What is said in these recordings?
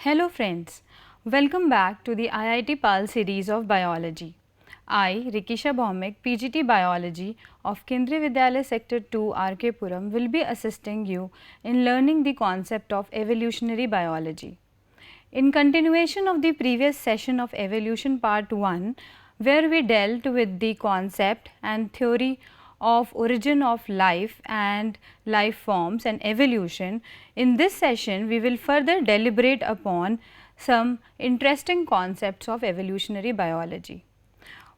Hello friends, welcome back to the IIT PAL series of Biology. I, Rikisha Bhaumik, PGT Biology of Kendriya Vidyalaya Sector 2 RK Puram will be assisting you in learning the concept of evolutionary biology. In continuation of the previous session of evolution part 1, where we dealt with the concept and theory of origin of life and life forms and evolution, in this session we will further deliberate upon some interesting concepts of evolutionary biology.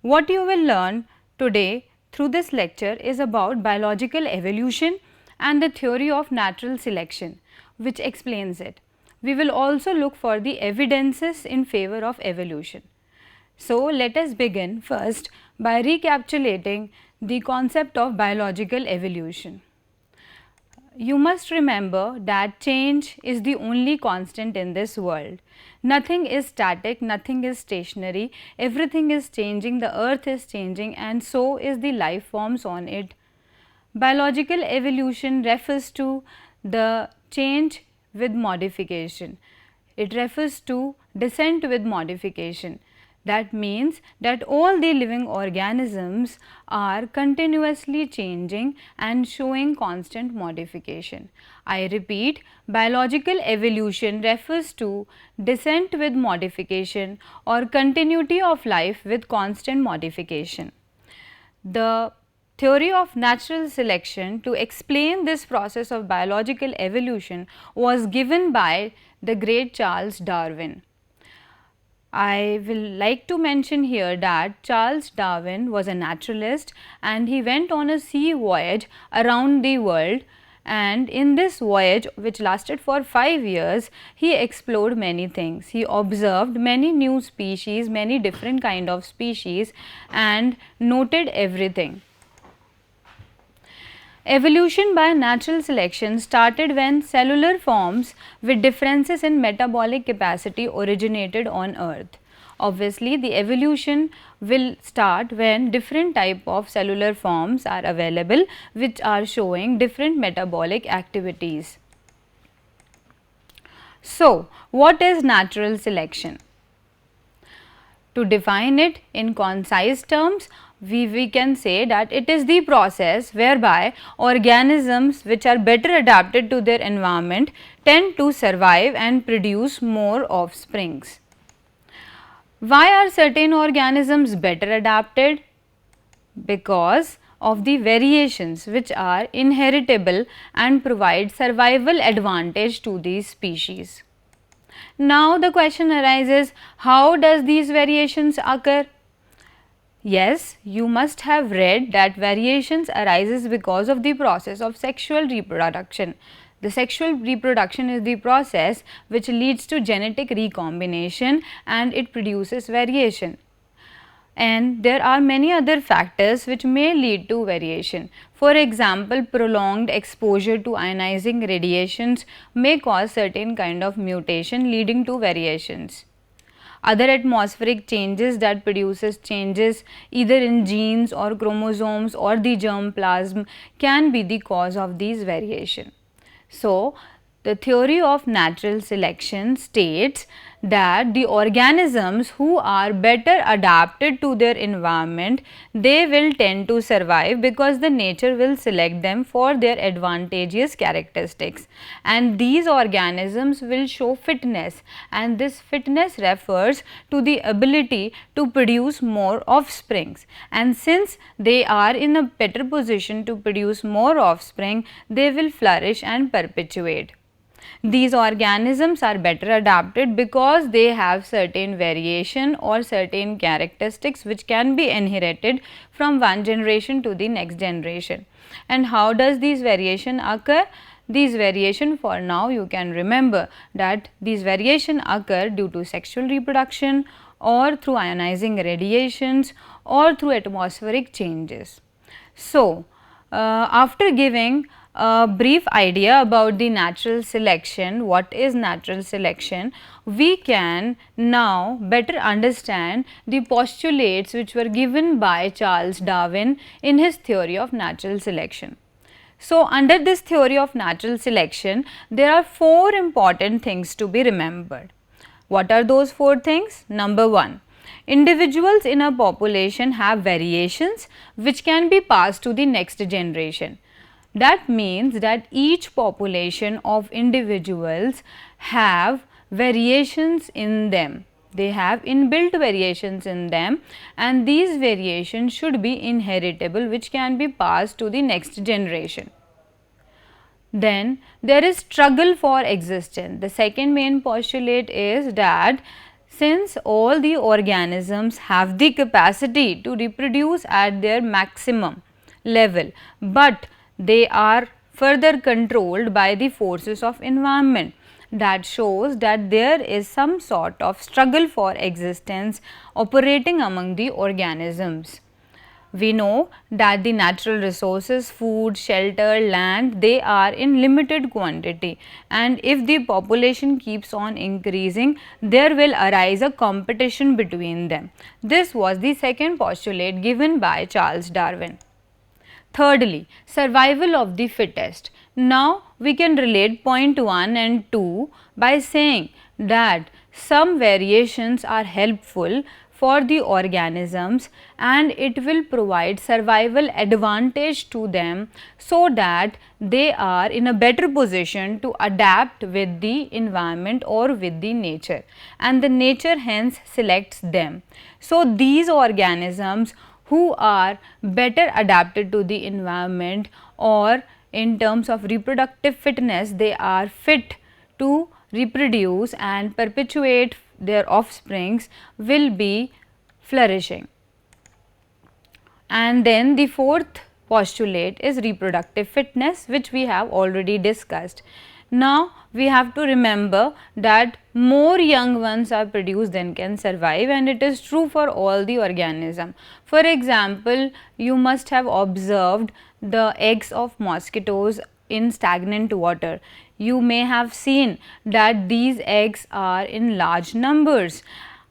What you will learn today through this lecture is about biological evolution and the theory of natural selection, which explains it. We will also look for the evidences in favor of evolution. So, let us begin first by recapitulating the concept of biological evolution. You must remember that change is the only constant in this world. Nothing is static, nothing is stationary, everything is changing, the earth is changing and so is the life forms on it. Biological evolution refers to the change with modification. It refers to descent with modification. That means that all the living organisms are continuously changing and showing constant modification. I repeat, biological evolution refers to descent with modification or continuity of life with constant modification. The theory of natural selection to explain this process of biological evolution was given by the great Charles Darwin. I will like to mention here that Charles Darwin was a naturalist and he went on a sea voyage around the world, and in this voyage, which lasted for 5 years, he explored many things. He observed many new species, many different kind of species and noted everything. Evolution by natural selection started when cellular forms with differences in metabolic capacity originated on earth. Obviously, the evolution will start when different type of cellular forms are available which are showing different metabolic activities. So, what is natural selection? To define it in concise terms, we can say that it is the process whereby organisms which are better adapted to their environment tend to survive and produce more offsprings. Why are certain organisms better adapted? Because of the variations which are inheritable and provide survival advantage to these species. Now the question arises, how does these variations occur? Yes, you must have read that variations arises because of the process of sexual reproduction. The sexual reproduction is the process which leads to genetic recombination and it produces variation. And there are many other factors which may lead to variation. For example, prolonged exposure to ionizing radiations may cause certain kind of mutation leading to variations. Other atmospheric changes that produces changes either in genes or chromosomes or the germ plasm can be the cause of these variation. So, the theory of natural selection states that the organisms who are better adapted to their environment, they will tend to survive because the nature will select them for their advantageous characteristics, and these organisms will show fitness, and this fitness refers to the ability to produce more offsprings, and since they are in a better position to produce more offspring, they will flourish and perpetuate. These organisms are better adapted because they have certain variation or certain characteristics which can be inherited from one generation to the next generation. And how does these variation occur? These variation, for now you can remember that these variation occur due to sexual reproduction or through ionizing radiations or through atmospheric changes. So, after giving a brief idea about the natural selection, what is natural selection, we can now better understand the postulates which were given by Charles Darwin in his theory of natural selection. So, under this theory of natural selection, there are 4 important things to be remembered. What are those 4 things? Number 1, individuals in a population have variations which can be passed to the next generation. That means that each population of individuals have variations in them. They have inbuilt variations in them, and these variations should be inheritable, which can be passed to the next generation. Then there is struggle for existence. The second main postulate is that since all the organisms have the capacity to reproduce at their maximum level, but they are further controlled by the forces of environment, that shows that there is some sort of struggle for existence operating among the organisms. We know that the natural resources, food, shelter, land, they are in limited quantity, and if the population keeps on increasing, there will arise a competition between them. This was the second postulate given by Charles Darwin. Thirdly, survival of the fittest. Now, we can relate point 1 and 2 by saying that some variations are helpful for the organisms and it will provide survival advantage to them, so that they are in a better position to adapt with the environment or with the nature, and the nature hence selects them. So, these organisms who are better adapted to the environment, or in terms of reproductive fitness, they are fit to reproduce and perpetuate their offsprings, will be flourishing. And then the fourth postulate is reproductive fitness, which we have already discussed. Now, we have to remember that more young ones are produced than can survive, and it is true for all the organism. For example, you must have observed the eggs of mosquitoes in stagnant water. You may have seen that these eggs are in large numbers,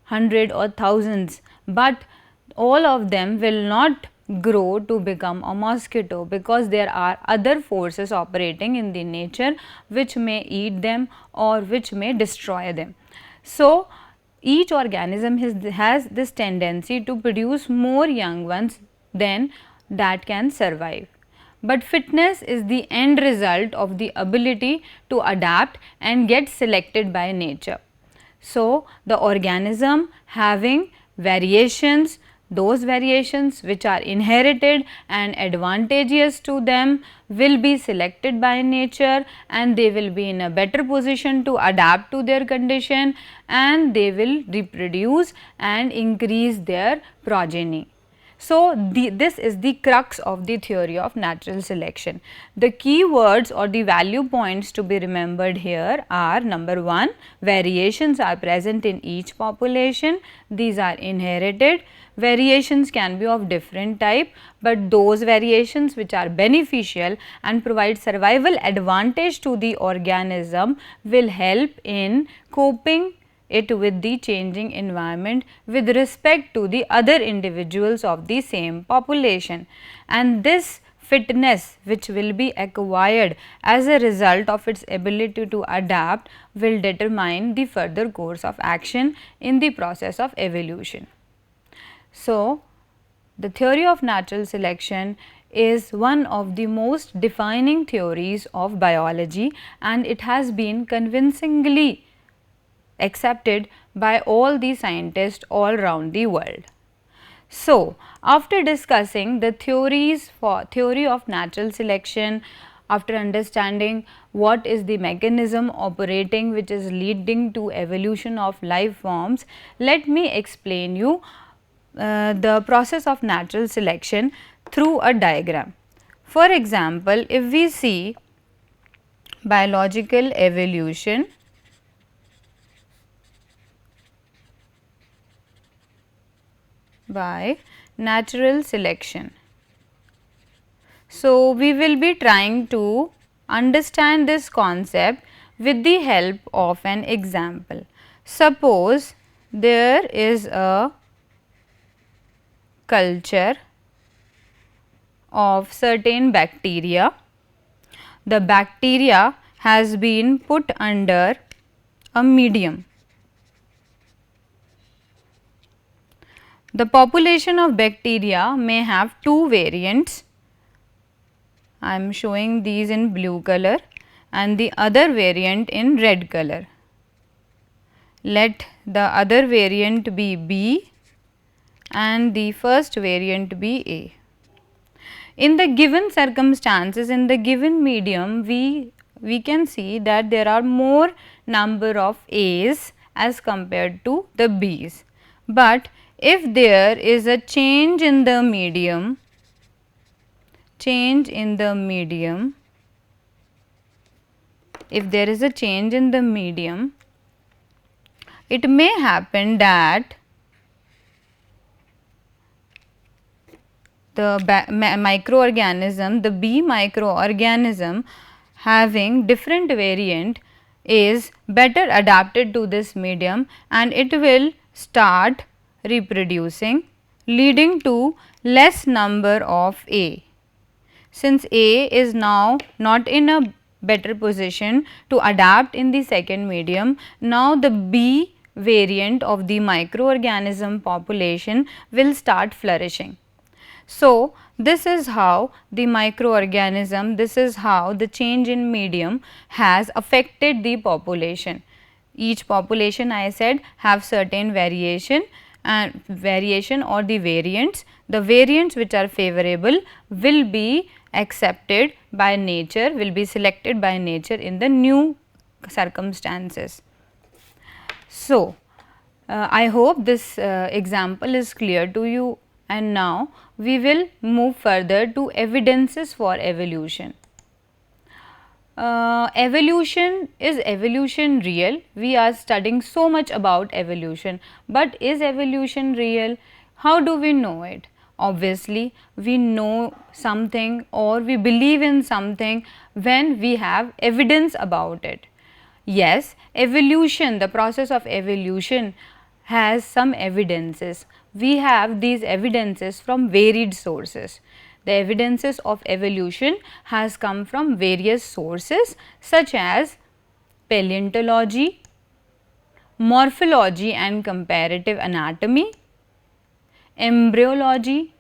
100 or thousands, but all of them will not grow to become a mosquito, because there are other forces operating in the nature which may eat them or which may destroy them. So, each organism has this tendency to produce more young ones than that can survive. But fitness is the end result of the ability to adapt and get selected by nature. So, the organism having variations, those variations which are inherited and advantageous to them, will be selected by nature, and they will be in a better position to adapt to their condition, and they will reproduce and increase their progeny. So, this is the crux of the theory of natural selection. The key words or the value points to be remembered here are: number 1, variations are present in each population, these are inherited. Variations can be of different type, but those variations which are beneficial and provide survival advantage to the organism will help in coping it with the changing environment with respect to the other individuals of the same population. And this fitness which will be acquired as a result of its ability to adapt will determine the further course of action in the process of evolution. So, the theory of natural selection is one of the most defining theories of biology, and it has been convincingly accepted by all the scientists all around the world. So, after discussing the theory of natural selection, after understanding what is the mechanism operating which is leading to evolution of life forms, let me explain you the process of natural selection through a diagram. For example, if we see biological evolution by natural selection. So, we will be trying to understand this concept with the help of an example. Suppose there is a culture of certain bacteria. The bacteria has been put under a medium. The population of bacteria may have two variants. I am showing these in blue color and the other variant in red color. Let the other variant be B and the first variant be A. In the given circumstances, in the given medium, we can see that there are more number of A's as compared to the B's. But if there is a change in the medium, if there is a change in the medium, it may happen that the microorganism, the B microorganism having different variant is better adapted to this medium and it will start reproducing, leading to less number of A. Since A is now not in a better position to adapt in the second medium, now the B variant of the microorganism population will start flourishing. So, this is how the microorganism, this is how the change in medium has affected the population. Each population, I said, have certain variation or the variants. The variants which are favorable will be accepted by nature, will be selected by nature in the new circumstances. So, I hope this example is clear to you, and now we will move further to evidences for evolution. Is evolution real? We are studying so much about evolution, but is evolution real? How do we know it? Obviously, we know something or we believe in something when we have evidence about it. Yes, evolution, the process of evolution has some evidences. We have these evidences from varied sources. The evidences of evolution has come from various sources such as paleontology, morphology and comparative anatomy, embryology,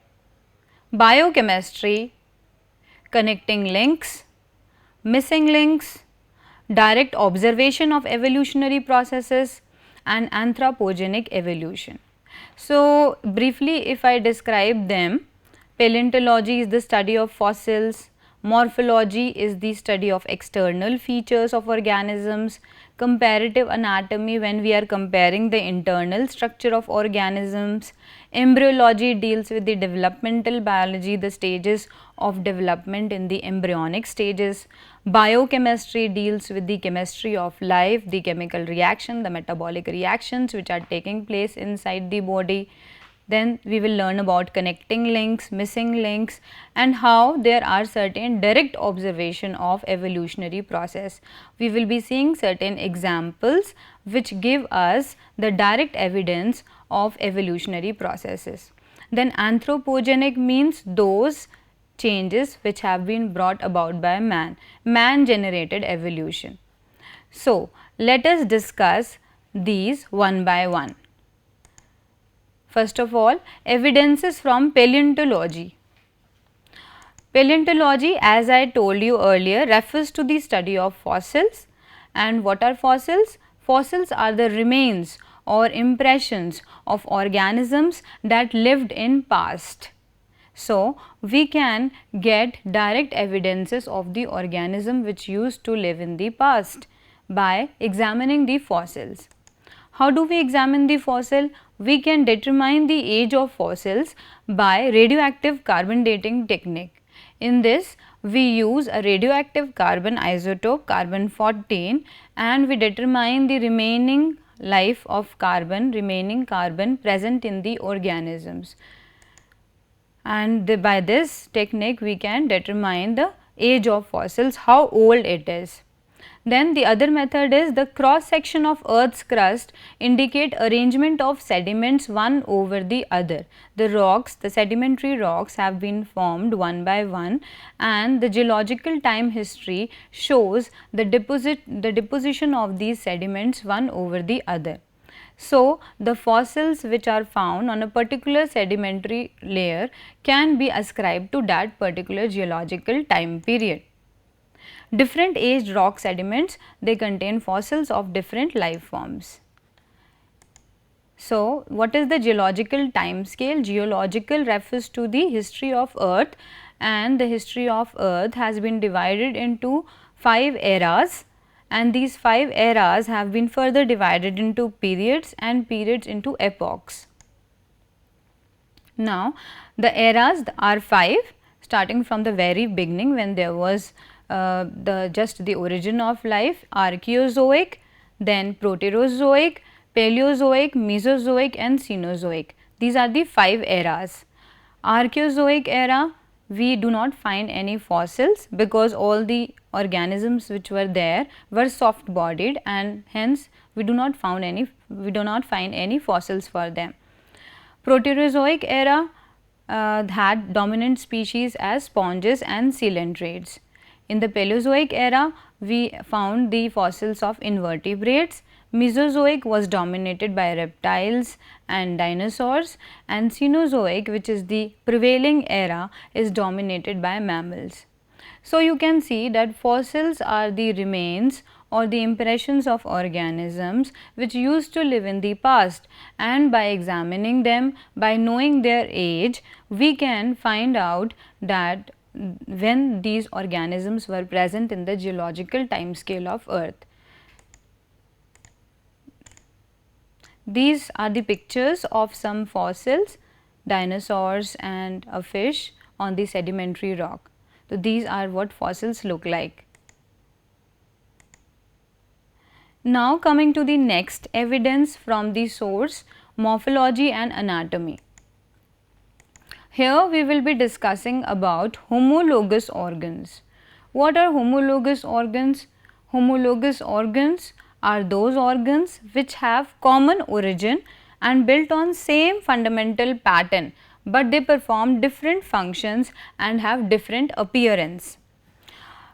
biochemistry, connecting links, missing links, direct observation of evolutionary processes and anthropogenic evolution. So, briefly if I describe them, paleontology is the study of fossils, morphology is the study of external features of organisms, comparative anatomy when we are comparing the internal structure of organisms, embryology deals with the developmental biology, the stages of development in the embryonic stages, biochemistry deals with the chemistry of life, the chemical reaction, the metabolic reactions which are taking place inside the body. Then we will learn about connecting links, missing links and how there are certain direct observation of evolutionary process. We will be seeing certain examples which give us the direct evidence of evolutionary processes. Then anthropogenic means those changes which have been brought about by man, man generated evolution. So, let us discuss these one by one. First of all, evidences from paleontology. Paleontology, as I told you earlier, refers to the study of fossils. And what are fossils? Fossils are the remains or impressions of organisms that lived in past. So, we can get direct evidences of the organism which used to live in the past by examining the fossils. How do we examine the fossil? We can determine the age of fossils by radioactive carbon dating technique. In this, we use a radioactive carbon isotope carbon 14 and we determine the remaining life of remaining carbon present in the organisms. And by this technique, we can determine the age of fossils, how old it is. Then the other method is the cross section of earth's crust indicate arrangement of sediments one over the other. The rocks, the sedimentary rocks have been formed one by one and the geological time history shows the deposition of these sediments one over the other. So, the fossils which are found on a particular sedimentary layer can be ascribed to that particular geological time period. Different aged rock sediments, they contain fossils of different life forms. So, what is the geological time scale? Geological refers to the history of earth, and the history of earth has been divided into 5 eras, and these 5 eras have been further divided into periods and periods into epochs. Now, the eras are 5, starting from the very beginning when there was just the origin of life, Archaeozoic, then Proterozoic, Paleozoic, Mesozoic and Cenozoic. These are the 5 eras. Archaeozoic era, we do not find any fossils because all the organisms which were there were soft bodied, and hence we do not find any fossils for them. Proterozoic era had dominant species as sponges and coelenterids. In the Paleozoic era, we found the fossils of invertebrates. Mesozoic was dominated by reptiles and dinosaurs, and Cenozoic, which is the prevailing era, is dominated by mammals. So, you can see that fossils are the remains or the impressions of organisms which used to live in the past, and by examining them, by knowing their age, we can find out that when these organisms were present in the geological time scale of earth. These are the pictures of some fossils, dinosaurs and a fish on the sedimentary rock. So, these are what fossils look like. Now, coming to the next evidence from the source, morphology and anatomy. Here we will be discussing about homologous organs. What are homologous organs? Homologous organs are those organs which have common origin and built on same fundamental pattern, but they perform different functions and have different appearance.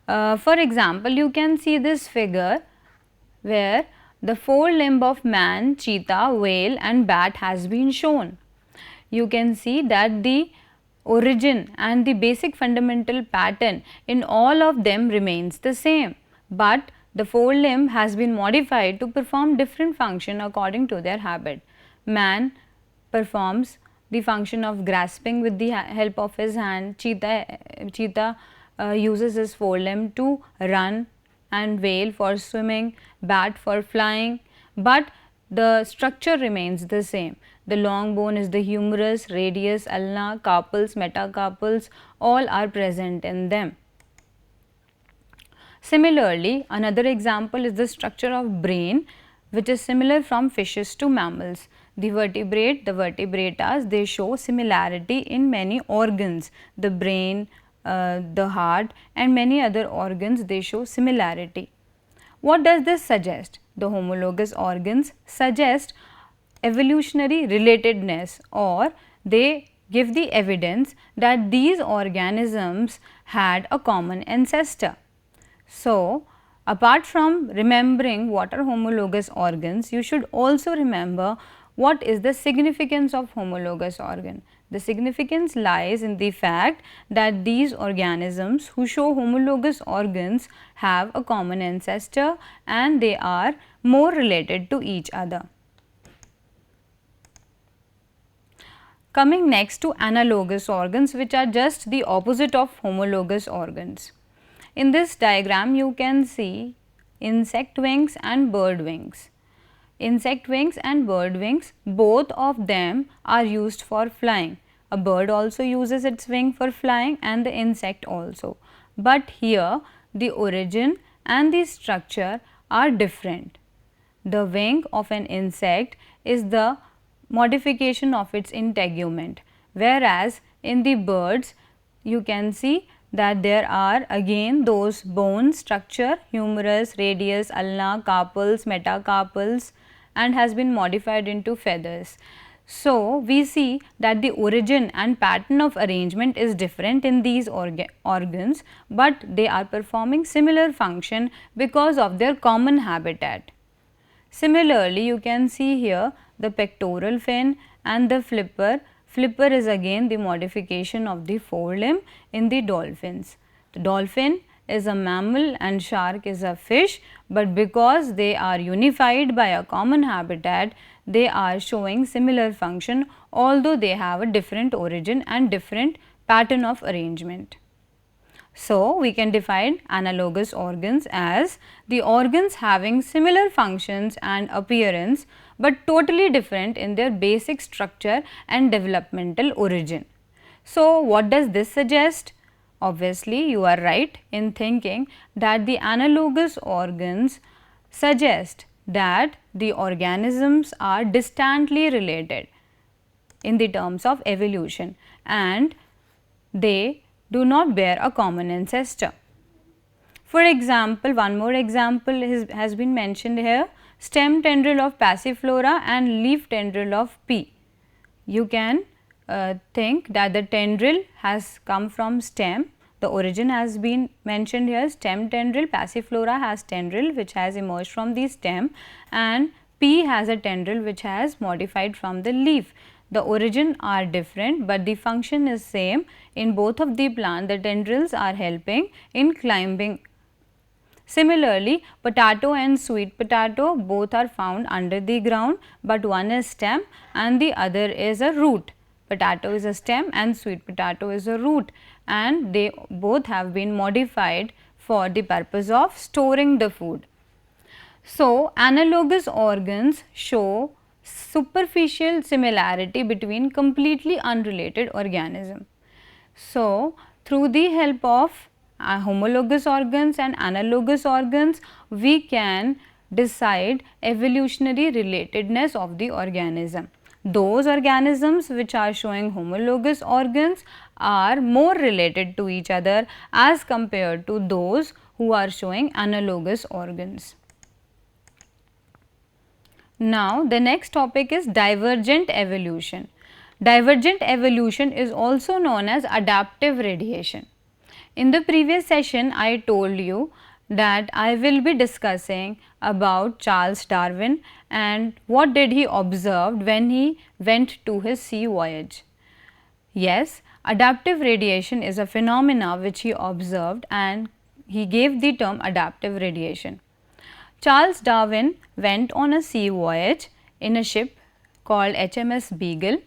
For example, you can see this figure where the forelimb of man, cheetah, whale and bat has been shown. You can see that the origin and the basic fundamental pattern in all of them remains the same, but the forelimb has been modified to perform different function according to their habit. Man performs the function of grasping with the help of his hand, cheetah uses his forelimb to run, and whale for swimming, bat for flying, but the structure remains the same. The long bone is the humerus, radius, ulna, carpals, metacarpals, all are present in them. Similarly, another example is the structure of brain, which is similar from fishes to mammals. The vertebratas, they show similarity in many organs. The brain, the heart and many other organs, they show similarity. What does this suggest? The homologous organs suggest evolutionary relatedness, or they give the evidence that these organisms had a common ancestor. So, apart from remembering what are homologous organs, you should also remember what is the significance of homologous organ. The significance lies in the fact that these organisms who show homologous organs have a common ancestor and they are more related to each other. Coming next to analogous organs, which are just the opposite of homologous organs. In this diagram, you can see insect wings and bird wings. Insect wings and bird wings, both of them are used for flying. A bird also uses its wing for flying and the insect also. But here the origin and the structure are different. The wing of an insect is the modification of its integument, whereas in the birds you can see that there are again those bone structure, humerus, radius, ulna, carpals, metacarpals, and has been modified into feathers. So, we see that the origin and pattern of arrangement is different in these organs, but they are performing similar function because of their common habitat. Similarly, you can see here the pectoral fin and the flipper. Flipper is again the modification of the forelimb in the dolphins. The dolphin is a mammal and shark is a fish, but because they are unified by a common habitat, they are showing similar function, although they have a different origin and different pattern of arrangement. So, we can define analogous organs as the organs having similar functions and appearance, but totally different in their basic structure and developmental origin. So, what does this suggest? Obviously, you are right in thinking that the analogous organs suggest that the organisms are distantly related in the terms of evolution and they do not bear a common ancestor. For example, one more example has been mentioned here, stem tendril of Passiflora and leaf tendril of P. You can think that the tendril has come from stem, the origin has been mentioned here, stem tendril, Passiflora has tendril which has emerged from the stem and P has a tendril which has modified from the leaf. The origin are different, but the function is same. In both of the plant, the tendrils are helping in climbing. Similarly, potato and sweet potato both are found under the ground, but one is stem and the other is a root. Potato is a stem and sweet potato is a root, and they both have been modified for the purpose of storing the food. So, analogous organs show superficial similarity between completely unrelated organisms. So, through the help of homologous organs and analogous organs, we can decide evolutionary relatedness of the organism. Those organisms which are showing homologous organs are more related to each other as compared to those who are showing analogous organs. Now, the next topic is divergent evolution. Divergent evolution is also known as adaptive radiation. In the previous session, I told you that I will be discussing about Charles Darwin and what did he observe when he went to his sea voyage. Yes, adaptive radiation is a phenomena which he observed and he gave the term adaptive radiation. Charles Darwin went on a sea voyage in a ship called HMS Beagle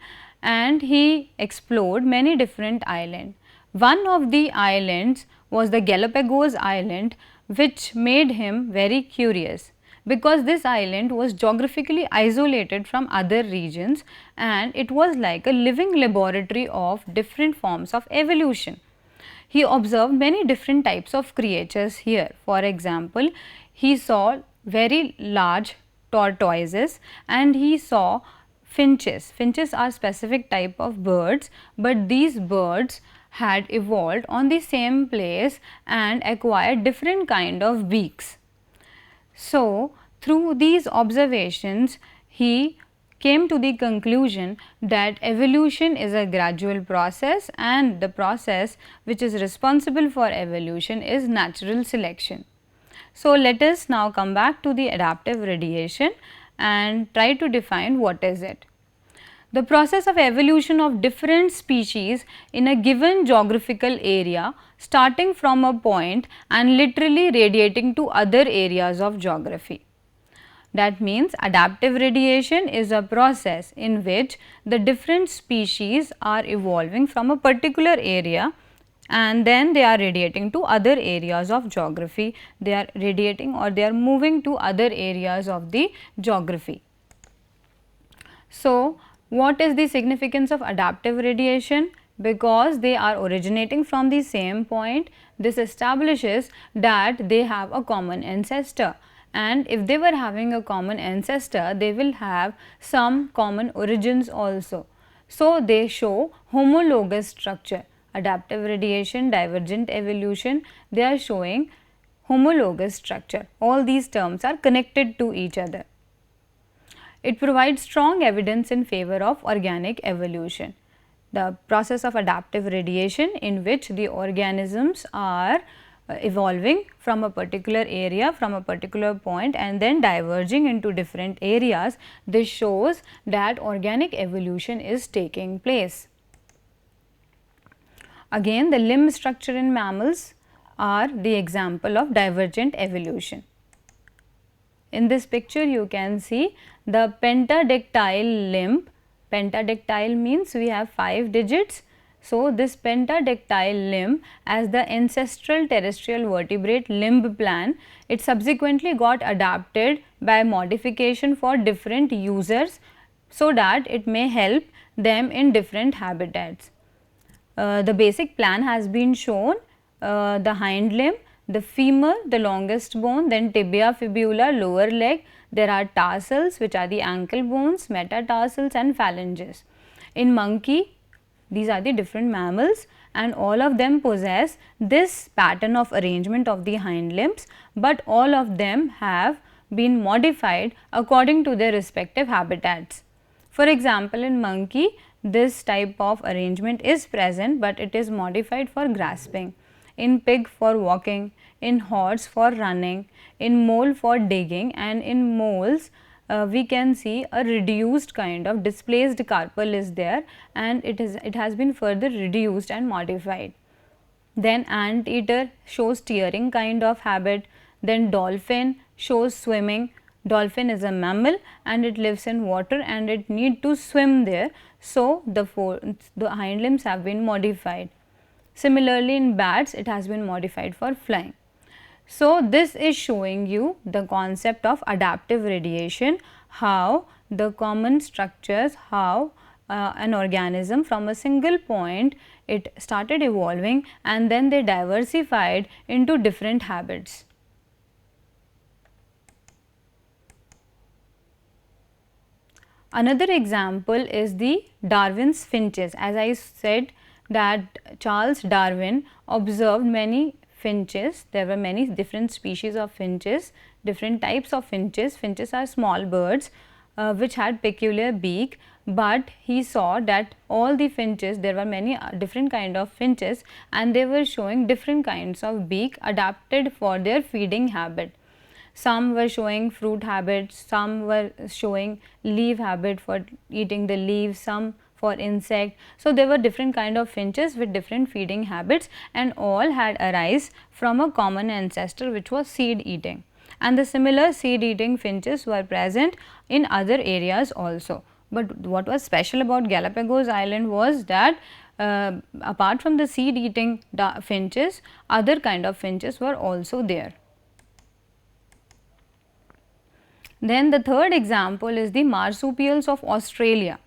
and he explored many different islands. One of the islands was the Galapagos Island, which made him very curious because this island was geographically isolated from other regions and it was like a living laboratory of different forms of evolution. He observed many different types of creatures here. For example, he saw very large tortoises and he saw finches. Finches are specific type of birds, but these birds had evolved on the same place and acquired different kind of beaks. So, through these observations, he came to the conclusion that evolution is a gradual process and the process which is responsible for evolution is natural selection. So, let us now come back to the adaptive radiation and try to define what is it. The process of evolution of different species in a given geographical area starting from a point and literally radiating to other areas of geography. That means adaptive radiation is a process in which the different species are evolving from a particular area and then they are radiating to other areas of geography. They are radiating or they are moving to other areas of the geography. So, what is the significance of adaptive radiation? Because they are originating from the same point, this establishes that they have a common ancestor, and if they were having a common ancestor, they will have some common origins also. So, they show homologous structure. Adaptive radiation, divergent evolution, they are showing homologous structure. All these terms are connected to each other. It provides strong evidence in favor of organic evolution. The process of adaptive radiation in which the organisms are evolving from a particular area, from a particular point, and then diverging into different areas. This shows that organic evolution is taking place. Again, the limb structure in mammals are the example of divergent evolution. In this picture, you can see the pentadactyl limb. Pentadactyl means we have 5 digits. So, this pentadactyl limb as the ancestral terrestrial vertebrate limb plan, it subsequently got adapted by modification for different users so that it may help them in different habitats. The basic plan has been shown, the hind limb, the femur, the longest bone, then tibia, fibula, lower leg. There are tarsals which are the ankle bones, metatarsals and phalanges. In monkey, these are the different mammals and all of them possess this pattern of arrangement of the hind limbs, but all of them have been modified according to their respective habitats. For example, in monkey, this type of arrangement is present, but it is modified for grasping. In pig for walking, in horse for running, in mole for digging, and in moles we can see a reduced kind of displaced carpal is there, and it has been further reduced and modified. Then anteater shows tearing kind of habit, then dolphin shows swimming. Dolphin is a mammal and it lives in water and it need to swim there. So, the hind limbs have been modified. Similarly, in bats it has been modified for flying. So, this is showing you the concept of adaptive radiation, how the common structures, how an organism from a single point it started evolving and then they diversified into different habits. Another example is the Darwin's finches. As I said that Charles Darwin observed many finches. There were many different species of finches, different types of finches. Finches are small birds which had peculiar beak, but he saw that all the finches, there were many different kind of finches and they were showing different kinds of beak adapted for their feeding habit. Some were showing fruit habits, some were showing leaf habit for eating the leaves, some for insect. So, there were different kind of finches with different feeding habits and all had arise from a common ancestor which was seed eating. And the similar seed eating finches were present in other areas also. But what was special about Galapagos Island was that apart from the seed eating finches, other kind of finches were also there. Then the third example is the marsupials of Australia.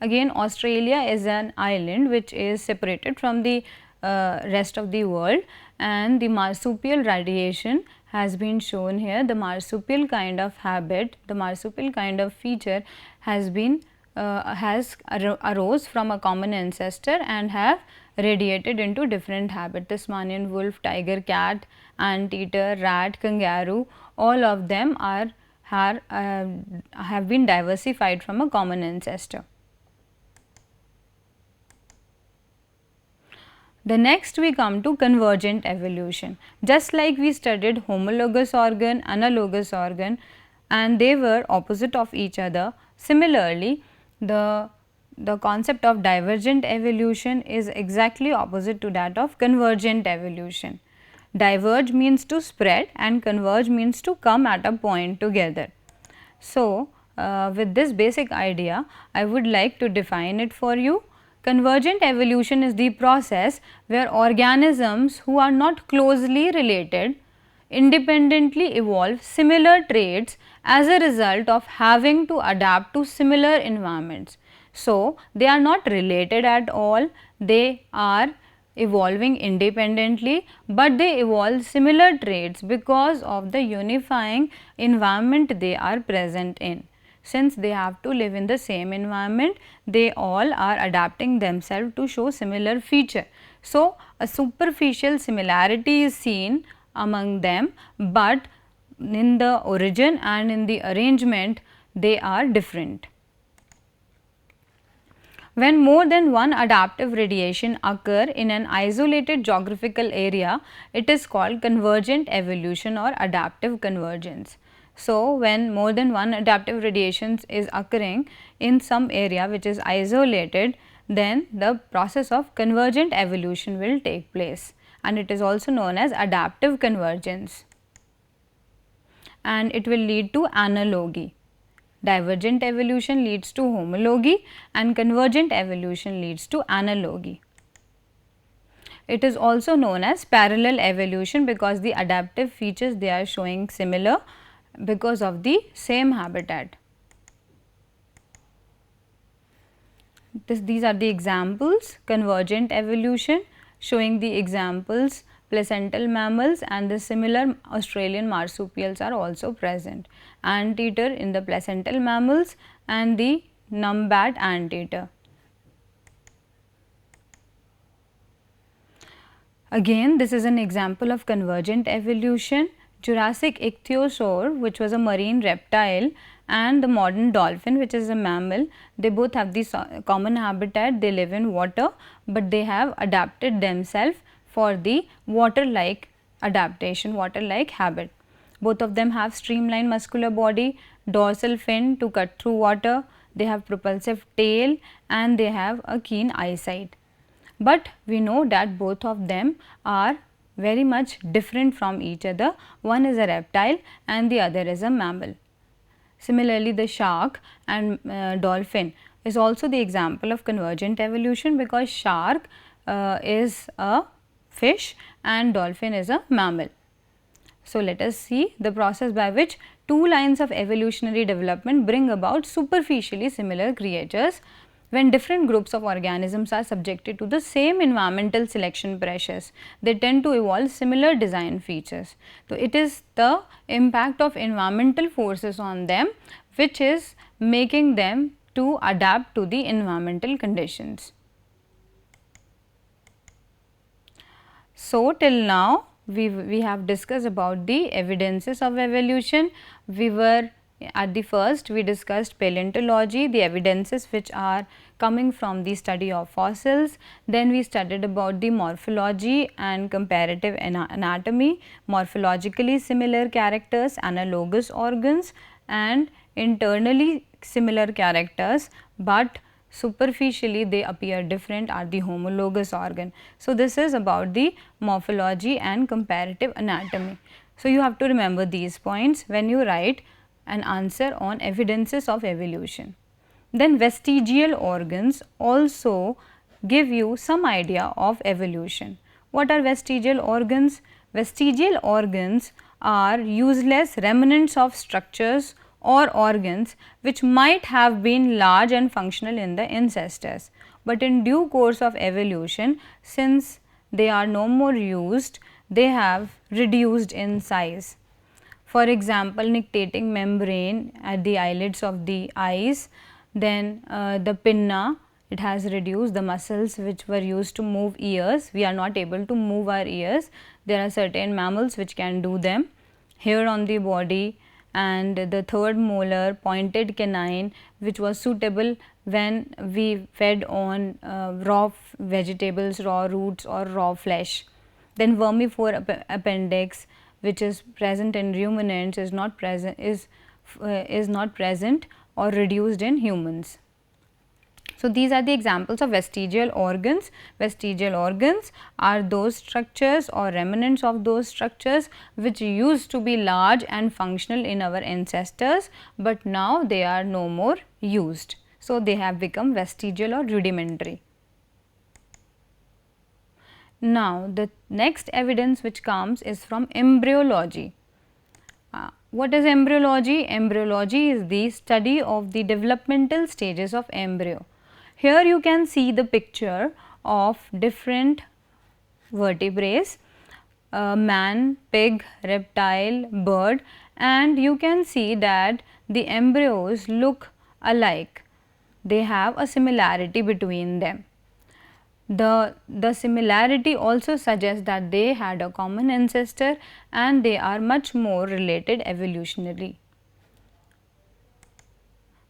Again, Australia is an island which is separated from the rest of the world, and the marsupial radiation has been shown here. The marsupial kind of habit, the marsupial kind of feature has been arose from a common ancestor and have radiated into different habits. Tasmanian wolf, tiger, cat, anteater, rat, kangaroo, all of them have been diversified from a common ancestor. The next we come to convergent evolution. Just like we studied homologous organ, analogous organ, and they were opposite of each other. Similarly, the concept of divergent evolution is exactly opposite to that of convergent evolution. Diverge means to spread and converge means to come at a point together. So, with this basic idea, I would like to define it for you. Convergent evolution is the process where organisms who are not closely related independently evolve similar traits as a result of having to adapt to similar environments. So, they are not related at all, they are evolving independently, but they evolve similar traits because of the unifying environment they are present in. Since they have to live in the same environment, they all are adapting themselves to show similar feature. So, a superficial similarity is seen among them, but in the origin and in the arrangement they are different. When more than one adaptive radiation occur in an isolated geographical area, it is called convergent evolution or adaptive convergence. So, when more than one adaptive radiation is occurring in some area which is isolated, then the process of convergent evolution will take place, and it is also known as adaptive convergence, and it will lead to analogy. Divergent evolution leads to homology and convergent evolution leads to analogy. It is also known as parallel evolution because the adaptive features they are showing similar because of the same habitat. These are the examples: convergent evolution, showing the examples placental mammals, and the similar Australian marsupials are also present. Anteater in the placental mammals and the numbat anteater. Again, this is an example of convergent evolution. Jurassic ichthyosaur, which was a marine reptile, and the modern dolphin, which is a mammal, they both have this common habitat. They live in water, but they have adapted themselves for the water-like adaptation, water-like habit. Both of them have streamlined muscular body, dorsal fin to cut through water, they have propulsive tail, and they have a keen eyesight. But we know that both of them are very much different from each other. One is a reptile and the other is a mammal. Similarly, the shark and dolphin is also the example of convergent evolution because shark is a fish and dolphin is a mammal. So, let us see the process by which two lines of evolutionary development bring about superficially similar creatures. When different groups of organisms are subjected to the same environmental selection pressures, they tend to evolve similar design features. So, it is the impact of environmental forces on them which is making them to adapt to the environmental conditions. So, till now we have discussed about the evidences of evolution. We were at the first we discussed paleontology, the evidences which are coming from the study of fossils. Then we studied about the morphology and comparative anatomy, morphologically similar characters, analogous organs, and internally similar characters, but superficially they appear different are the homologous organ. So, this is about the morphology and comparative anatomy. So, you have to remember these points when you write an answer on evidences of evolution. Then vestigial organs also give you some idea of evolution. What are vestigial organs? Vestigial organs are useless remnants of structures or organs which might have been large and functional in the ancestors, but in due course of evolution, since they are no more used, they have reduced in size. For example, nictitating membrane at the eyelids of the eyes, then the pinna, it has reduced. The muscles which were used to move ears, we are not able to move our ears. There are certain mammals which can do them. Hair on the body, and the third molar, pointed canine, which was suitable when we fed on raw vegetables, raw roots or raw flesh. Then vermivore appendix, which is present in ruminants, is not present or reduced in humans. So, these are the examples of vestigial organs. Vestigial organs are those structures or remnants of those structures which used to be large and functional in our ancestors, but now they are no more used. So, they have become vestigial or rudimentary. Now, the next evidence which comes is from embryology. What is embryology? Embryology is the study of the developmental stages of embryo. Here you can see the picture of different vertebrates, man, pig, reptile, bird, and you can see that the embryos look alike. They have a similarity between them. The similarity also suggests that they had a common ancestor and they are much more related evolutionarily.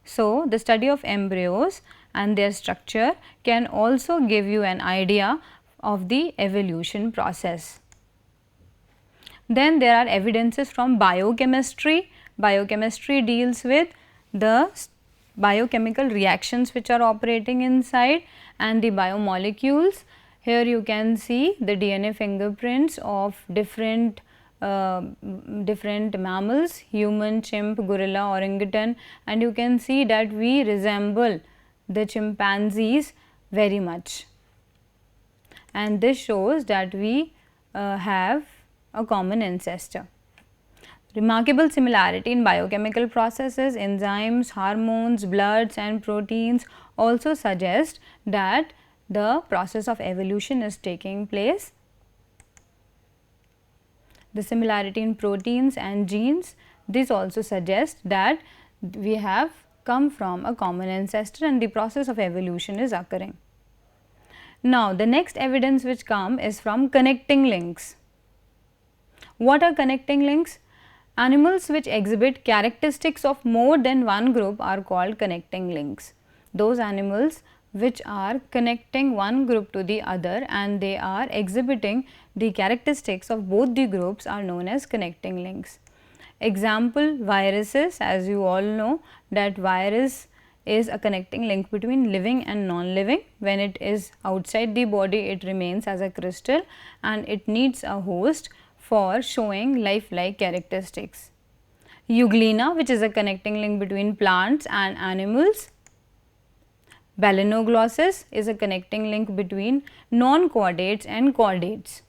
So, the study of embryos and their structure can also give you an idea of the evolution process. Then there are evidences from biochemistry. Biochemistry deals with the biochemical reactions which are operating inside and the biomolecules. Here you can see the DNA fingerprints of different mammals, human, chimp, gorilla, orangutan, and you can see that we resemble the chimpanzees very much, and this shows that we have a common ancestor. Remarkable similarity in biochemical processes, enzymes, hormones, bloods and proteins also suggest that the process of evolution is taking place. The similarity in proteins and genes, this also suggests that we have come from a common ancestor and the process of evolution is occurring. Now, the next evidence which come is from connecting links. What are connecting links? Animals which exhibit characteristics of more than one group are called connecting links. Those animals which are connecting one group to the other and they are exhibiting the characteristics of both the groups are known as connecting links. Example, viruses, as you all know that virus is a connecting link between living and non-living. When it is outside the body, it remains as a crystal and it needs a host for showing lifelike characteristics. Euglena, which is a connecting link between plants and animals. Balanoglossus is a connecting link between non-chordates and chordates.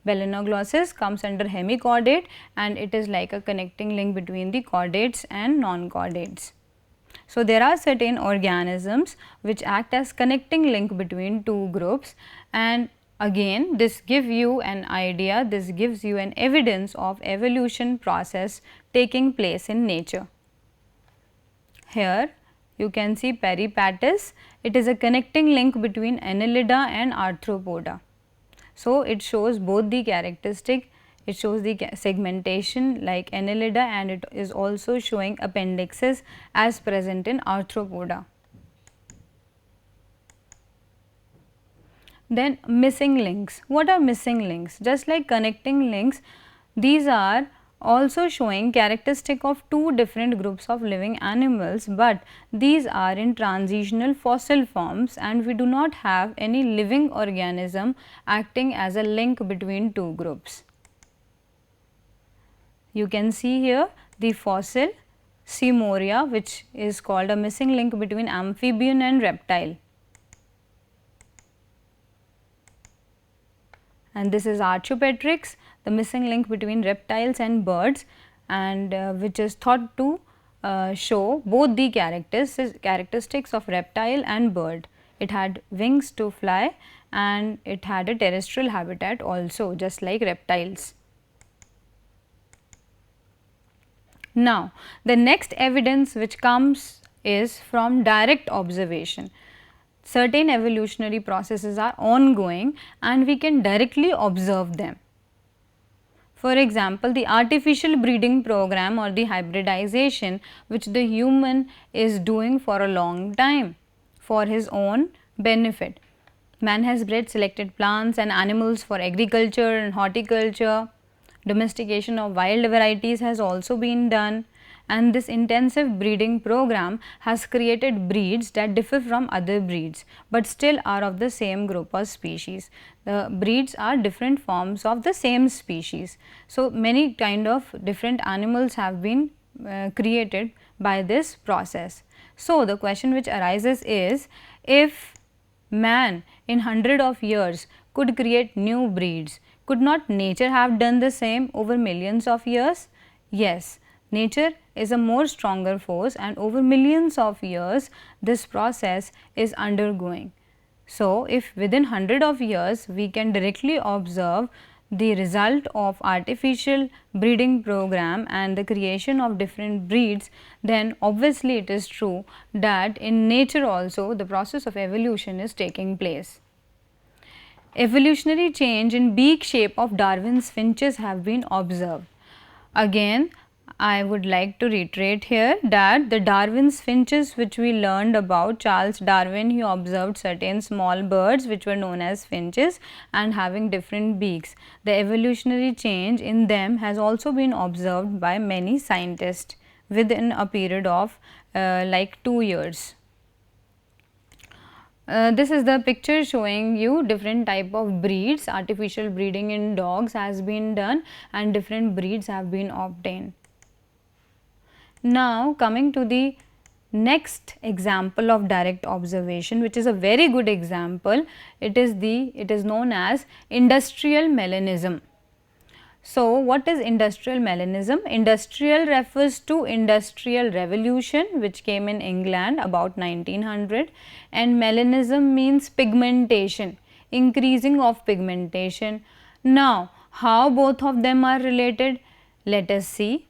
Balanoglossus comes under hemichordate and it is like a connecting link between the chordates and non-chordates. So, there are certain organisms which act as connecting link between two groups, and again this gives you an idea, this gives you an evidence of evolution process taking place in nature. Here you can see peripatus, it is a connecting link between Annelida and Arthropoda. So, it shows both the characteristic, it shows the segmentation like Annelida and it is also showing appendixes as present in Arthropoda. Then missing links. What are missing links? Just like connecting links, these are also showing characteristic of two different groups of living animals, but these are in transitional fossil forms and we do not have any living organism acting as a link between two groups. You can see here the fossil Seymoria, which is called a missing link between amphibian and reptile. And this is Archaeopteryx, the missing link between reptiles and birds, and which is thought to show both the characteristics of reptile and bird. It had wings to fly and it had a terrestrial habitat also, just like reptiles. Now, the next evidence which comes is from direct observation. Certain evolutionary processes are ongoing and we can directly observe them. For example, the artificial breeding program or the hybridization which the human is doing for a long time for his own benefit. Man has bred selected plants and animals for agriculture and horticulture. Domestication of wild varieties has also been done, and this intensive breeding program has created breeds that differ from other breeds, but still are of the same group or species. The breeds are different forms of the same species. So, many kind of different animals have been created by this process. So, the question which arises is, if man in 100 of years could create new breeds, could not nature have done the same over millions of years? Yes, nature is a more stronger force and over millions of years this process is undergoing. So, if within 100 of years we can directly observe the result of artificial breeding program and the creation of different breeds, then obviously it is true that in nature also the process of evolution is taking place. Evolutionary change in beak shape of Darwin's finches have been observed. Again, I would like to reiterate here that the Darwin's finches, which we learned about, Charles Darwin, he observed certain small birds which were known as finches and having different beaks. The evolutionary change in them has also been observed by many scientists within a period of like 2 years. This is the picture showing you different type of breeds. Artificial breeding in dogs has been done and different breeds have been obtained. Now coming to the next example of direct observation, which is a very good example, it is known as industrial melanism. So, what is industrial melanism? Industrial refers to industrial revolution which came in England about 1900, and melanism means pigmentation, increasing of pigmentation. Now, how both of them are related? Let us see.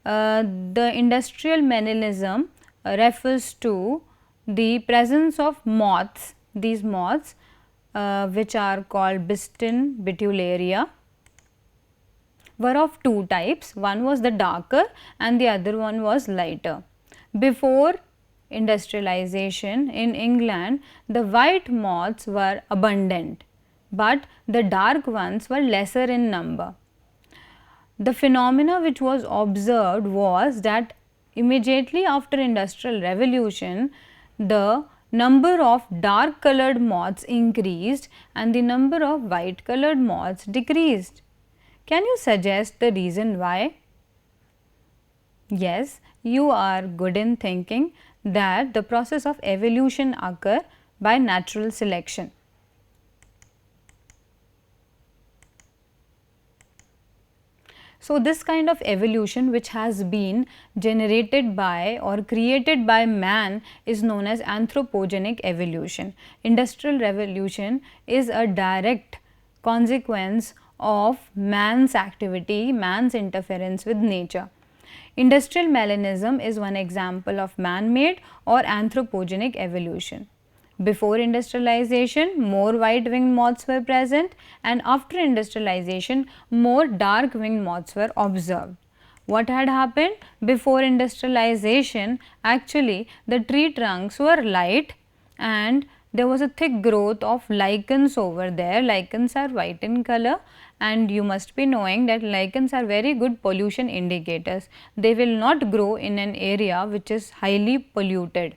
The industrial melanism refers to the presence of moths. These moths which are called Biston Betularia were of two types. One was the darker and the other one was lighter. Before industrialization in England, the white moths were abundant, but the dark ones were lesser in number. The phenomena which was observed was that immediately after industrial revolution, the number of dark colored moths increased and the number of white colored moths decreased. Can you suggest the reason why? Yes, you are good in thinking that the process of evolution occur by natural selection. So, this kind of evolution which has been generated by or created by man is known as anthropogenic evolution. Industrial revolution is a direct consequence of man's activity, man's interference with nature. Industrial melanism is one example of man-made or anthropogenic evolution. Before industrialization, more white-winged moths were present, and after industrialization, more dark-winged moths were observed. What had happened? Before industrialization, actually the tree trunks were light and there was a thick growth of lichens over there. Lichens are white in color, and you must be knowing that lichens are very good pollution indicators. They will not grow in an area which is highly polluted.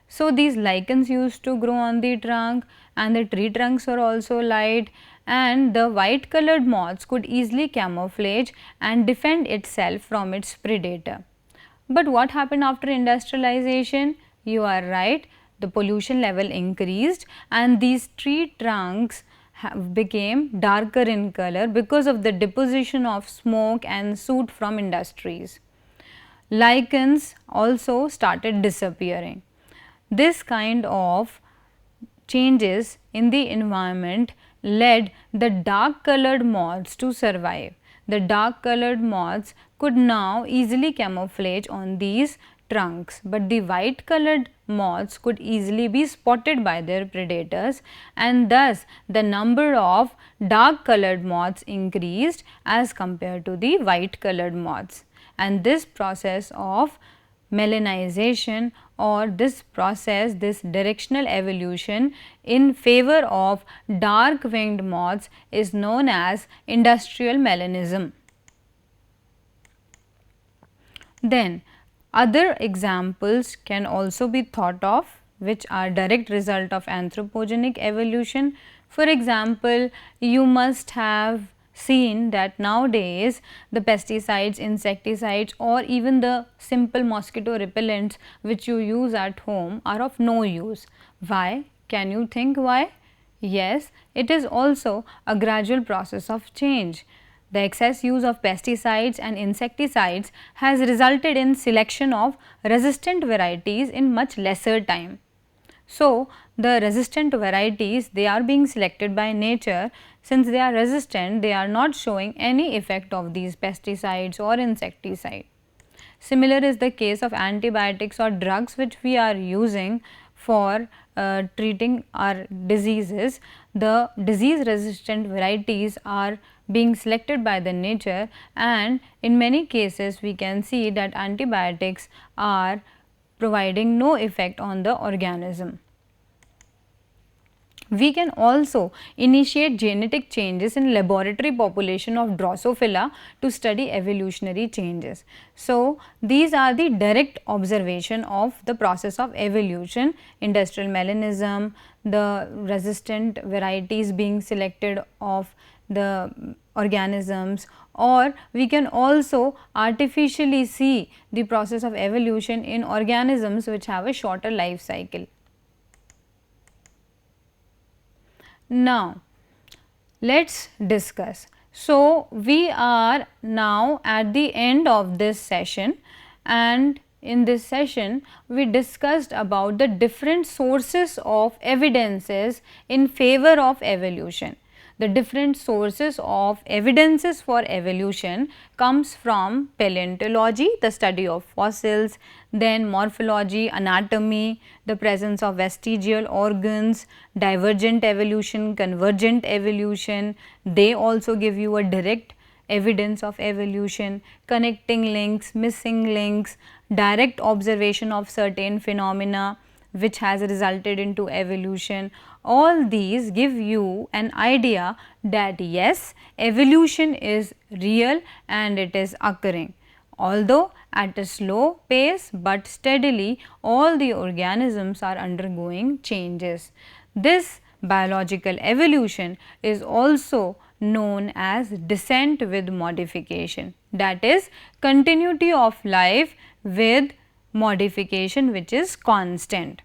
So, these lichens used to grow on the trunk and the tree trunks were also light, and the white colored moths could easily camouflage and defend itself from its predator. But what happened after industrialization? You are right, the pollution level increased and these tree trunks became darker in color because of the deposition of smoke and soot from industries. Lichens also started disappearing. This kind of changes in the environment led the dark colored moths to survive. The dark colored moths could now easily camouflage on these trunks, but the white colored moths could easily be spotted by their predators, and thus the number of dark colored moths increased as compared to the white colored moths. And this process of melanization or this process, this directional evolution in favor of dark winged moths is known as industrial melanism. Then other examples can also be thought of which are direct result of anthropogenic evolution. For example, you must have seen that nowadays the pesticides, insecticides or even the simple mosquito repellents which you use at home are of no use. Why? Can you think why? Yes, it is also a gradual process of change. The excess use of pesticides and insecticides has resulted in selection of resistant varieties in much lesser time. So, the resistant varieties, they are being selected by nature. Since they are resistant, they are not showing any effect of these pesticides or insecticide. Similar is the case of antibiotics or drugs which we are using for treating our diseases. The disease resistant varieties are being selected by the nature, and in many cases we can see that antibiotics are providing no effect on the organism. We can also initiate genetic changes in laboratory population of Drosophila to study evolutionary changes. So, these are the direct observation of the process of evolution, industrial melanism, the resistant varieties being selected of the organisms, or we can also artificially see the process of evolution in organisms which have a shorter life cycle. Now, let us discuss. So, we are now at the end of this session, and in this session we discussed about the different sources of evidences in favor of evolution. The different sources of evidences for evolution comes from paleontology, the study of fossils, then morphology, anatomy, the presence of vestigial organs, divergent evolution, convergent evolution. They also give you a direct evidence of evolution, connecting links, missing links, direct observation of certain phenomena which has resulted into evolution. All these give you an idea that yes, evolution is real and it is occurring. Although at a slow pace, but steadily all the organisms are undergoing changes. This biological evolution is also known as descent with modification, that is continuity of life with modification which is constant.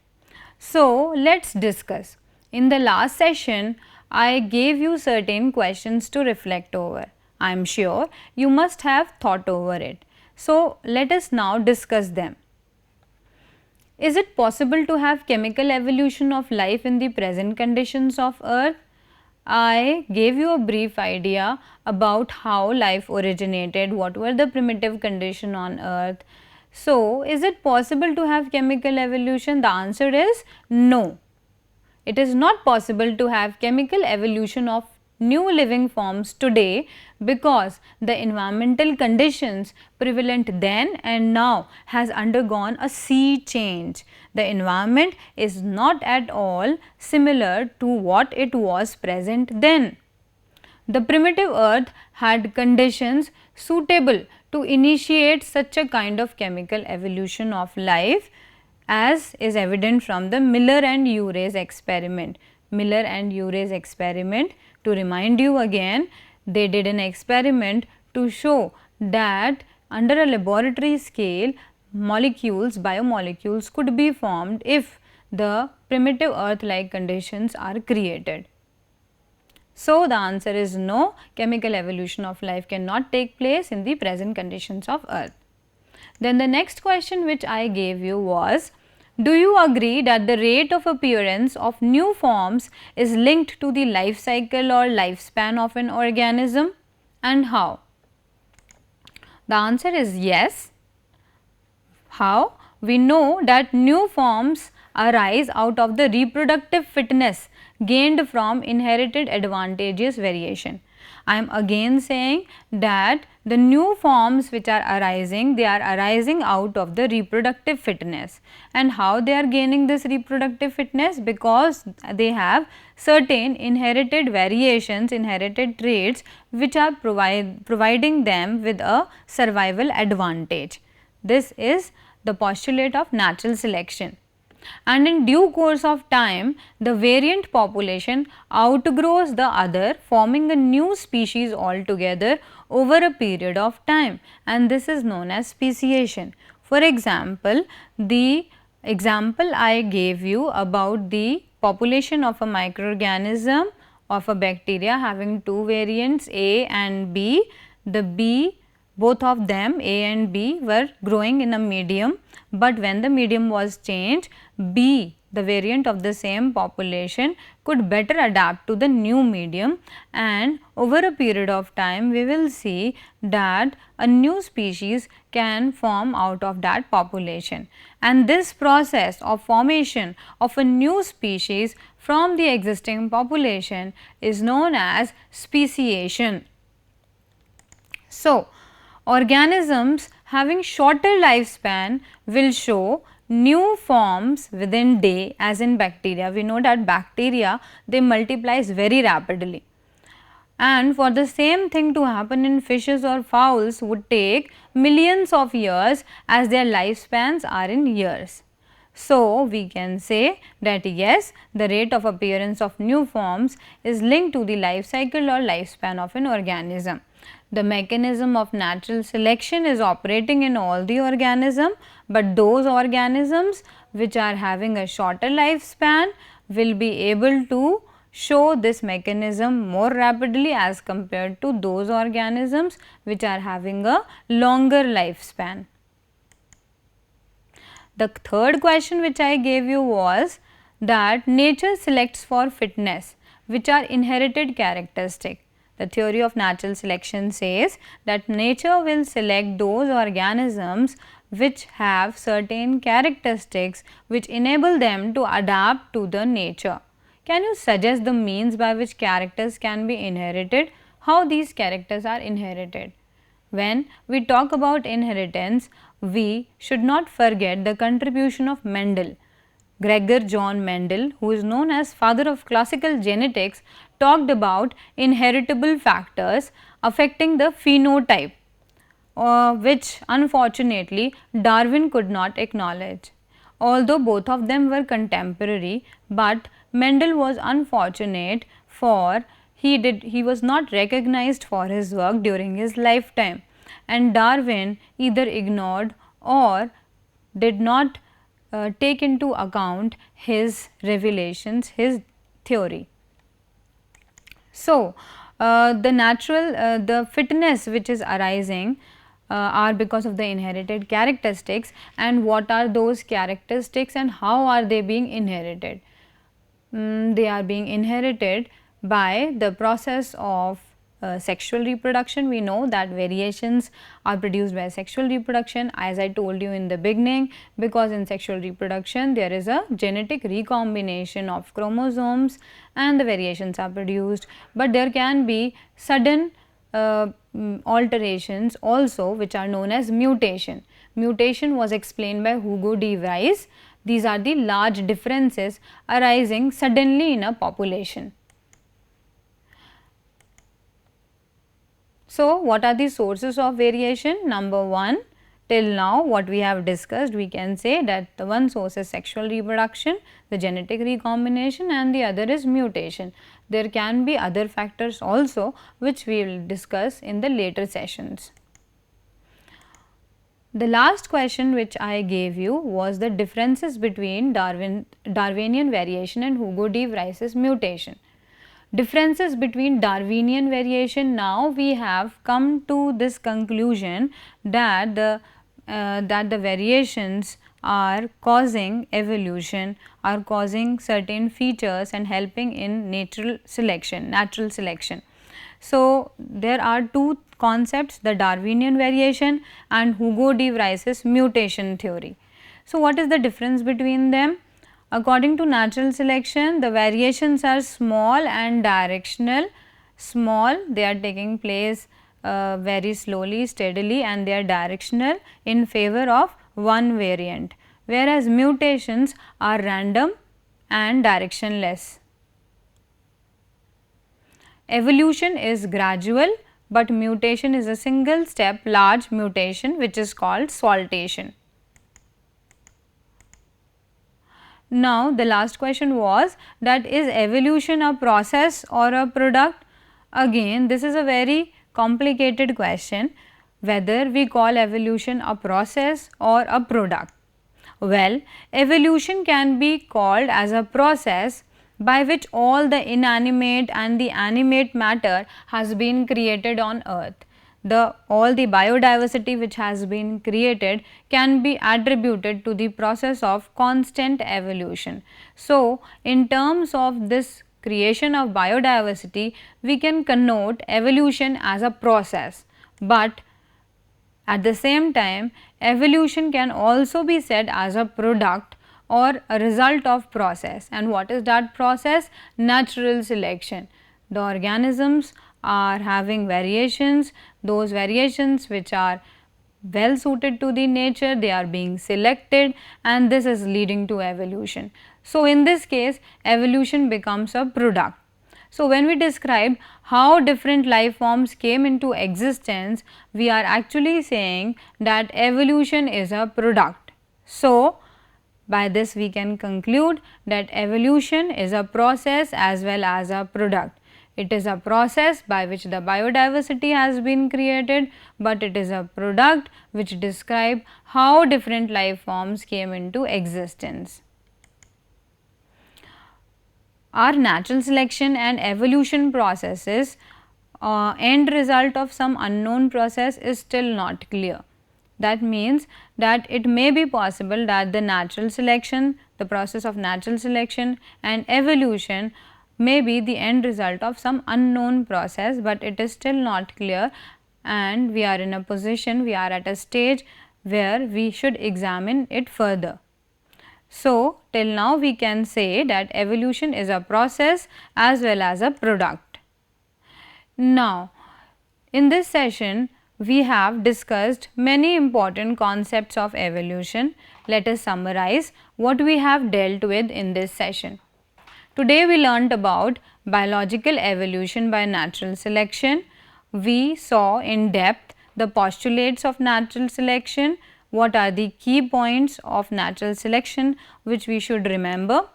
So, let us discuss. In the last session, I gave you certain questions to reflect over. I am sure you must have thought over it. So, let us now discuss them. Is it possible to have chemical evolution of life in the present conditions of earth? I gave you a brief idea about how life originated, what were the primitive conditions on earth. So, is it possible to have chemical evolution? The answer is no. It is not possible to have chemical evolution of new living forms today because the environmental conditions prevalent then and now has undergone a sea change. The environment is not at all similar to what it was present then. The primitive earth had conditions suitable to initiate such a kind of chemical evolution of life, as is evident from the Miller and Urey's experiment. Miller and Urey's experiment, to remind you again, they did an experiment to show that under a laboratory scale molecules, biomolecules could be formed if the primitive earth like conditions are created. So, the answer is no, chemical evolution of life cannot take place in the present conditions of earth. Then the next question which I gave you was, do you agree that the rate of appearance of new forms is linked to the life cycle or lifespan of an organism, and how? The answer is yes. How? We know that new forms arise out of the reproductive fitness gained from inherited advantageous variation. I am again saying that the new forms which are arising, they are arising out of the reproductive fitness. And how they are gaining this reproductive fitness? Because they have certain inherited variations, inherited traits which are providing them with a survival advantage. This is the postulate of natural selection. And in due course of time, the variant population outgrows the other, forming a new species altogether over a period of time, and this is known as speciation. For example, the example I gave you about the population of a microorganism of a bacteria having two variants A and B, the B, both of them A and B were growing in a medium, but when the medium was changed, B, the variant of the same population, could better adapt to the new medium, and over a period of time we will see that a new species can form out of that population, and this process of formation of a new species from the existing population is known as speciation. So, organisms having shorter lifespan will show new forms within day, as in bacteria. We know that bacteria, they multiplies very rapidly, and for the same thing to happen in fishes or fowls would take millions of years, as their lifespans are in years. So, we can say that yes, the rate of appearance of new forms is linked to the life cycle or lifespan of an organism. The mechanism of natural selection is operating in all the organism, but those organisms which are having a shorter lifespan will be able to show this mechanism more rapidly as compared to those organisms which are having a longer lifespan. The third question which I gave you was that nature selects for fitness, which are inherited characteristics. The theory of natural selection says that nature will select those organisms which have certain characteristics which enable them to adapt to the nature. Can you suggest the means by which characters can be inherited? How these characters are inherited? When we talk about inheritance, we should not forget the contribution of Mendel. Gregor John Mendel, who is known as father of classical genetics, talked about inheritable factors affecting the phenotype, which unfortunately Darwin could not acknowledge. Although both of them were contemporary, but Mendel was unfortunate for he was not recognized for his work during his lifetime, and Darwin either ignored or did not take into account his revelations, his theory. So, the fitness which is arising are because of the inherited characteristics, and what are those characteristics and how are they being inherited? They are being inherited by the process of sexual reproduction. We know that variations are produced by sexual reproduction, as I told you in the beginning, because in sexual reproduction there is a genetic recombination of chromosomes and the variations are produced, but there can be sudden alterations also which are known as mutation. Mutation was explained by Hugo de Vries. These are the large differences arising suddenly in a population. So, what are the sources of variation? Number 1, till now what we have discussed, we can say that the one source is sexual reproduction, the genetic recombination, and the other is mutation. There can be other factors also which we will discuss in the later sessions. The last question which I gave you was the differences between Darwinian variation and Hugo de Vries's mutation. Differences between Darwinian variation, now we have come to this conclusion that the variations are causing evolution, are causing certain features and helping in natural selection. So, there are two concepts, the Darwinian variation and Hugo de Vries's mutation theory. So, what is the difference between them? According to natural selection, the variations are small and directional. Small, they are taking place very slowly, steadily, and they are directional in favor of one variant, whereas mutations are random and directionless. Evolution is gradual, but mutation is a single step large mutation which is called saltation. Now, the last question was that is evolution a process or a product? Again, this is a very complicated question, whether we call evolution a process or a product. Well, evolution can be called as a process by which all the inanimate and the animate matter has been created on earth. All the biodiversity which has been created can be attributed to the process of constant evolution. So, in terms of this creation of biodiversity, we can connote evolution as a process, but at the same time evolution can also be said as a product or a result of process. And what is that process? Natural selection. The organisms are having variations, those variations which are well suited to the nature, they are being selected, and this is leading to evolution. So, in this case evolution becomes a product. So, when we describe how different life forms came into existence, we are actually saying that evolution is a product. So, by this we can conclude that evolution is a process as well as a product. It is a process by which the biodiversity has been created, but it is a product which describes how different life forms came into existence. Are natural selection and evolution processes end result of some unknown process is still not clear. That means that it may be possible that the natural selection, the process of natural selection and evolution may be the end result of some unknown process, but it is still not clear, and we are in a position, we are at a stage where we should examine it further. So, till now we can say that evolution is a process as well as a product. Now, in this session we have discussed many important concepts of evolution. Let us summarize what we have dealt with in this session. Today we learnt about biological evolution by natural selection. We saw in depth the postulates of natural selection, what are the key points of natural selection which we should remember.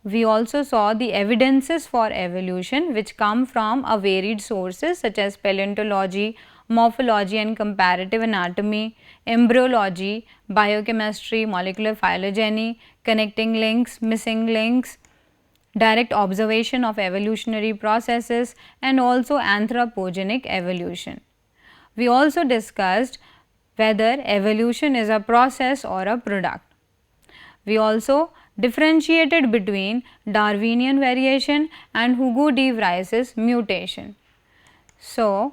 We also saw the evidences for evolution which come from a varied sources such as paleontology, morphology and comparative anatomy, embryology, biochemistry, molecular phylogeny, connecting links, missing links, direct observation of evolutionary processes, and also anthropogenic evolution. We also discussed whether evolution is a process or a product. We also differentiated between Darwinian variation and Hugo de Vries' mutation. So,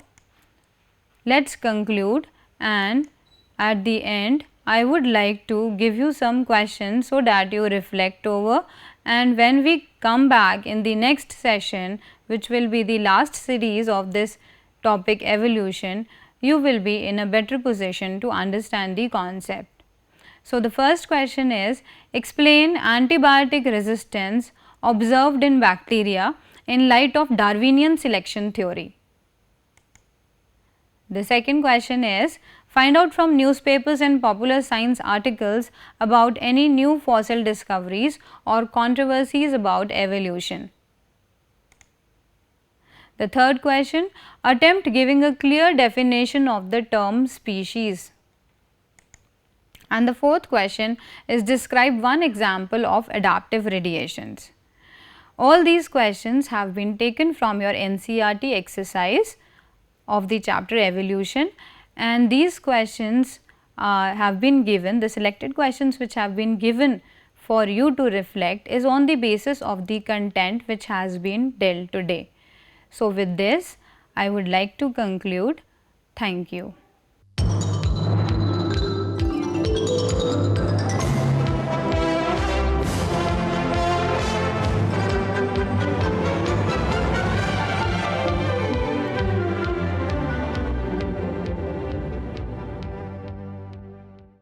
let us conclude, and at the end I would like to give you some questions so that you reflect over, and when we come back in the next session, which will be the last series of this topic evolution, you will be in a better position to understand the concept. So, the first question is, explain antibiotic resistance observed in bacteria in light of Darwinian selection theory. The second question is, find out from newspapers and popular science articles about any new fossil discoveries or controversies about evolution. The third question, attempt giving a clear definition of the term species. And the fourth question is, describe one example of adaptive radiations. All these questions have been taken from your NCERT exercise of the chapter evolution, and these questions have been given, the selected questions which have been given for you to reflect is on the basis of the content which has been dealt today. So, with this I would like to conclude. Thank you.